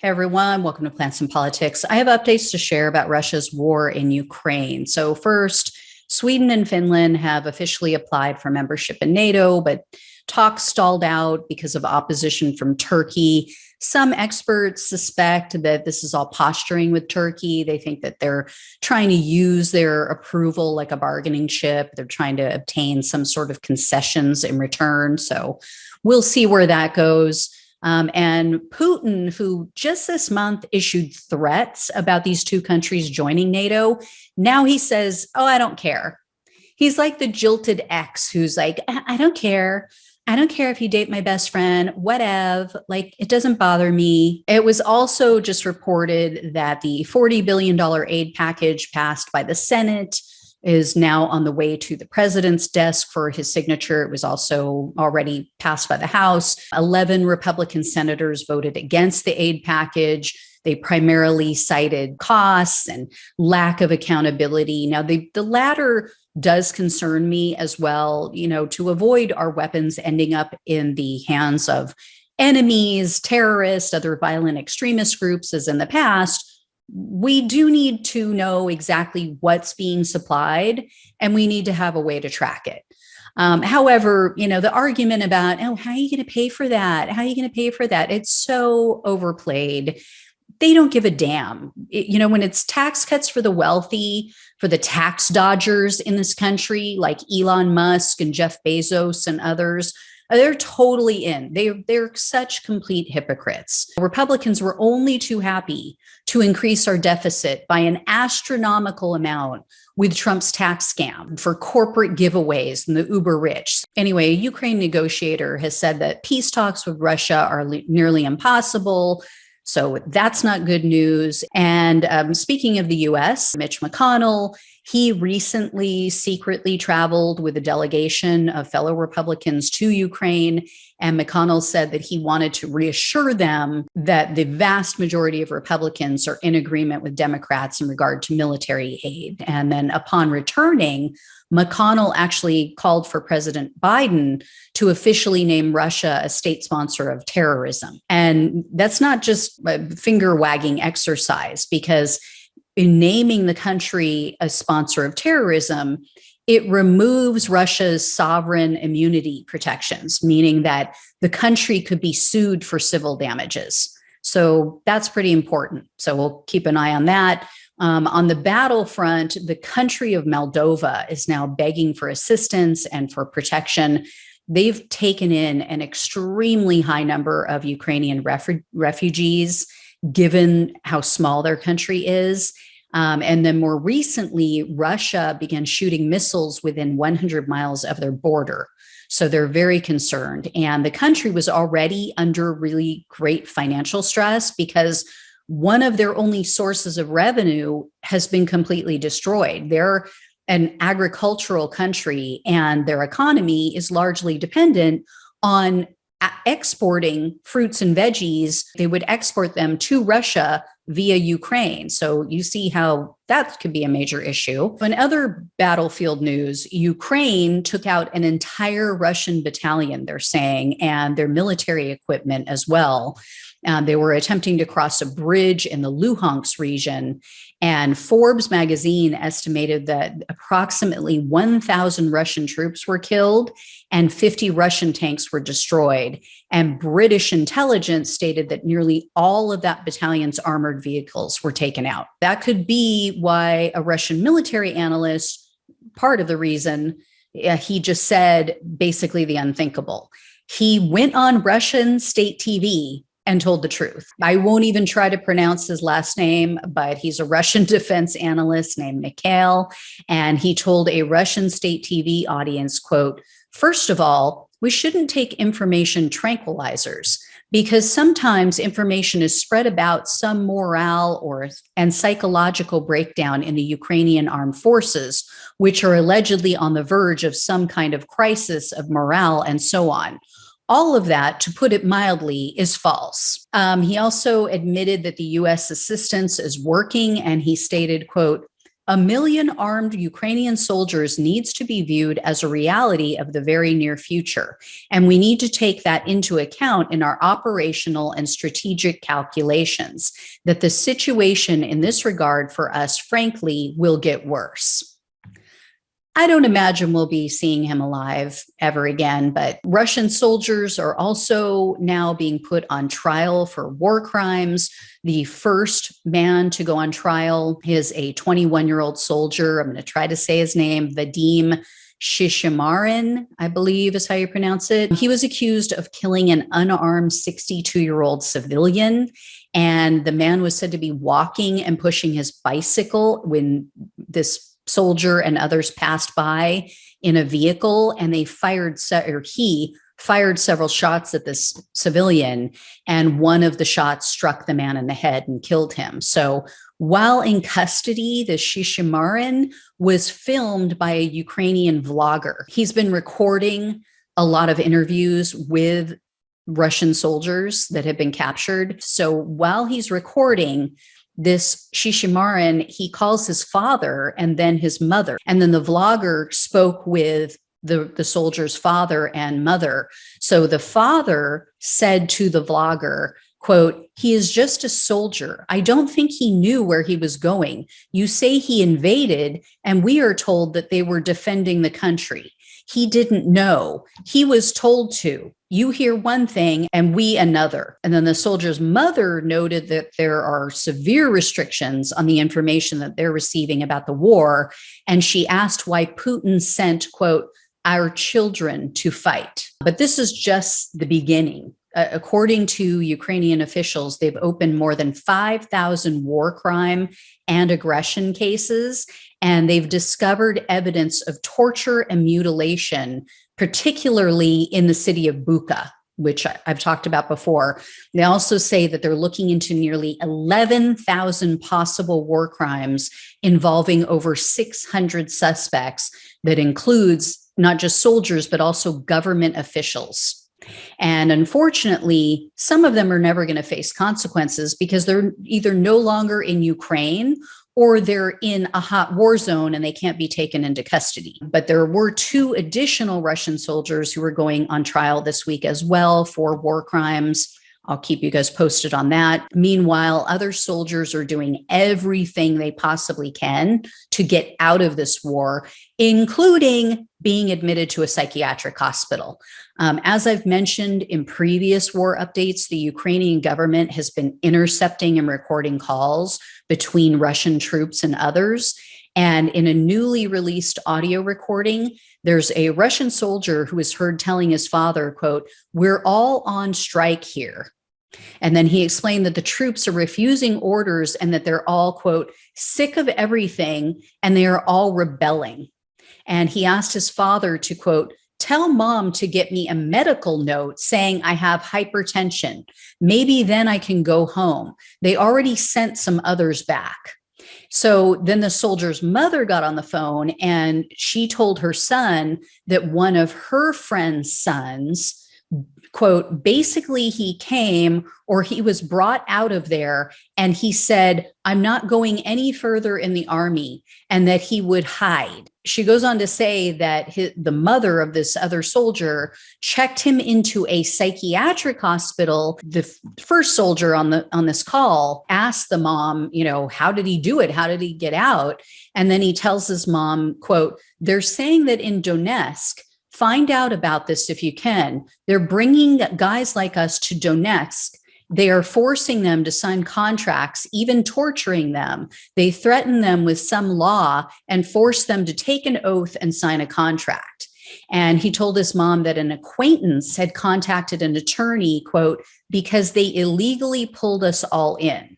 Hey everyone, welcome to Plants and Politics. I have updates to share about Russia's war in Ukraine. So first, Sweden and Finland have officially applied for membership in NATO, but talks stalled out because of opposition from Turkey. Some experts suspect that this is all posturing with Turkey. They think that they're trying to use their approval like a bargaining chip. They're trying to obtain some sort of concessions in return. So we'll see where that goes. And Putin, who just this month issued threats about these two countries joining NATO, now he says, oh, I don't care. He's like the jilted ex who's like, I don't care. I don't care if you date my best friend, whatever, like it doesn't bother me. It was also just reported that the $40 billion aid package passed by the Senate is now on the way to the president's desk for his signature. It was also already passed by the House. 11 Republican senators voted against the aid package. They primarily cited costs and lack of accountability. Now, the latter does concern me as well, to avoid our weapons ending up in the hands of enemies, terrorists, other violent extremist groups, as in the past. We do need to know exactly what's being supplied, and we need to have a way to track it. However, the argument about, oh, how are you going to pay for that? How are you going to pay for that? It's so overplayed. They don't give a damn. When it's tax cuts for the wealthy, for the tax dodgers in this country, like Elon Musk and Jeff Bezos and others, they're totally in. They're such complete hypocrites. Republicans were only too happy to increase our deficit by an astronomical amount with Trump's tax scam for corporate giveaways and the uber rich. Anyway, a Ukraine negotiator has said that peace talks with Russia are nearly impossible. So that's not good news. And speaking of the U.S., Mitch McConnell, he recently secretly traveled with a delegation of fellow Republicans to Ukraine. And McConnell said that he wanted to reassure them that the vast majority of Republicans are in agreement with Democrats in regard to military aid. And then upon returning, McConnell actually called for President Biden to officially name Russia a state sponsor of terrorism. And that's not just a finger-wagging exercise, because in naming the country a sponsor of terrorism, it removes Russia's sovereign immunity protections, meaning that the country could be sued for civil damages. So that's pretty important. So we'll keep an eye on that. On the battlefront, the country of Moldova is now begging for assistance and for protection. They've taken in an extremely high number of Ukrainian refugees, given how small their country is. And then more recently, Russia began shooting missiles within 100 miles of their border. So they're very concerned. And the country was already under really great financial stress because one of their only sources of revenue has been completely destroyed. They're an agricultural country, and their economy is largely dependent on exporting fruits and veggies. They would export them to Russia via Ukraine. So you see how that could be a major issue. In other battlefield news, Ukraine took out an entire Russian battalion, they're saying, and their military equipment as well. They were attempting to cross a bridge in the Luhansk region, and Forbes magazine estimated that approximately 1,000 Russian troops were killed and 50 Russian tanks were destroyed. And British intelligence stated that nearly all of that battalion's armored vehicles were taken out. That could be why a Russian military analyst, part of the reason, he just said basically the unthinkable. He went on Russian state TV and told the truth. I won't even try to pronounce his last name, but he's a Russian defense analyst named Mikhail. And he told a Russian state TV audience, quote, "First of all, we shouldn't take information tranquilizers because sometimes information is spread about some morale and psychological breakdown in the Ukrainian armed forces, which are allegedly on the verge of some kind of crisis of morale and so on. All of that, to put it mildly, is false." He also admitted that the U.S. assistance is working, and he stated, quote, 1 million armed Ukrainian soldiers needs to be viewed as a reality of the very near future. And we need to take that into account in our operational and strategic calculations, that the situation in this regard for us, frankly, will get worse. I don't imagine we'll be seeing him alive ever again, but Russian soldiers are also now being put on trial for war crimes. The first man to go on trial is a 21-year-old soldier. I'm going to try to say his name, Vadim Shishimarin, I believe is how you pronounce it. He was accused of killing an unarmed 62-year-old civilian. And the man was said to be walking and pushing his bicycle when this soldier and others passed by in a vehicle, and he fired several shots at this civilian, and one of the shots struck the man in the head and killed him. So while in custody, the Shishimarin was filmed by a Ukrainian vlogger. He's been recording a lot of interviews with Russian soldiers that have been captured. So while he's recording, this Shishimarin, he calls his father and then his mother. And then the vlogger spoke with the soldier's father and mother. So the father said to the vlogger, quote, "He is just a soldier. I don't think he knew where he was going. You say he invaded, and we are told that they were defending the country. He didn't know. He was told to. You hear one thing and we another." And then the soldier's mother noted that there are severe restrictions on the information that they're receiving about the war. And she asked why Putin sent, quote, "our children to fight." But this is just the beginning. According to Ukrainian officials, they've opened more than 5,000 war crime and aggression cases, and they've discovered evidence of torture and mutilation, particularly in the city of Bucha, which I've talked about before. They also say that they're looking into nearly 11,000 possible war crimes involving over 600 suspects. That includes not just soldiers, but also government officials. And unfortunately, some of them are never going to face consequences because they're either no longer in Ukraine or they're in a hot war zone and they can't be taken into custody. But there were 2 additional Russian soldiers who were going on trial this week as well for war crimes. I'll keep you guys posted on that. Meanwhile, other soldiers are doing everything they possibly can to get out of this war, including being admitted to a psychiatric hospital. As I've mentioned in previous war updates, the Ukrainian government has been intercepting and recording calls between Russian troops and others. And in a newly released audio recording, there's a Russian soldier who is heard telling his father, quote, "We're all on strike here." And then he explained that the troops are refusing orders and that they're all, quote, "sick of everything and they are all rebelling." And he asked his father to, quote, "Tell mom to get me a medical note saying I have hypertension. Maybe then I can go home. They already sent some others back." So then the soldier's mother got on the phone and she told her son that one of her friend's sons, quote, basically he came or he was brought out of there and he said, "I'm not going any further in the army," and that he would hide. She goes on to say that the mother of this other soldier checked him into a psychiatric hospital. The first soldier on this call asked the mom, how did he do it? How did he get out? And then he tells his mom, quote, "They're saying that in Donetsk, find out about this if you can. They're bringing guys like us to Donetsk. They are forcing them to sign contracts, even torturing them. They threaten them with some law and force them to take an oath and sign a contract." And he told his mom that an acquaintance had contacted an attorney, quote, "because they illegally pulled us all in."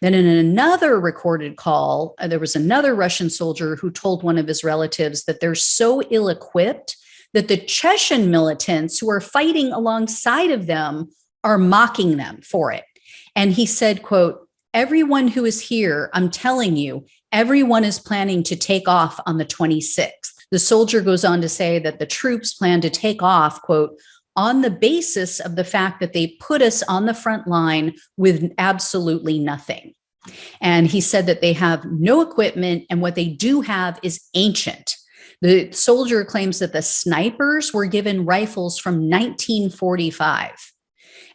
Then in another recorded call, there was another Russian soldier who told one of his relatives that they're so ill-equipped that the Chechen militants who are fighting alongside of them are mocking them for it. And he said, quote, "Everyone who is here, I'm telling you, everyone is planning to take off on the 26th. The soldier goes on to say that the troops plan to take off, quote, "on the basis of the fact that they put us on the front line with absolutely nothing." And he said that they have no equipment, and what they do have is ancient. The soldier claims that the snipers were given rifles from 1945.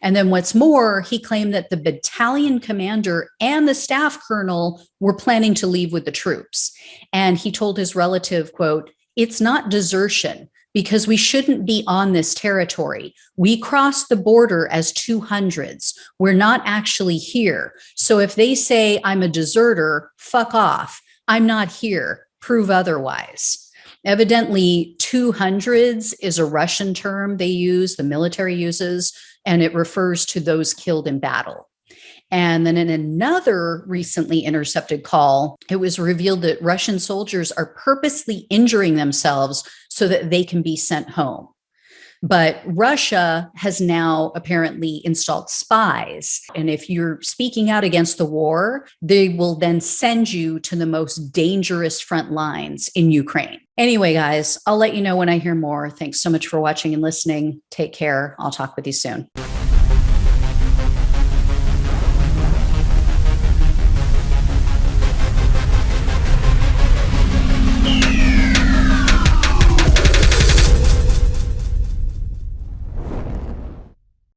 And then what's more, he claimed that the battalion commander and the staff colonel were planning to leave with the troops. And he told his relative, quote, "It's not desertion because we shouldn't be on this territory. We crossed the border as 200s. We're not actually here. So if they say I'm a deserter, fuck off. I'm not here. Prove otherwise." Evidently, 200s is a Russian term they use, the military uses, and it refers to those killed in battle. And then in another recently intercepted call, it was revealed that Russian soldiers are purposely injuring themselves so that they can be sent home. But Russia has now apparently installed spies. And if you're speaking out against the war, they will then send you to the most dangerous front lines in Ukraine. Anyway, guys, I'll let you know when I hear more. Thanks so much for watching and listening. Take care. I'll talk with you soon.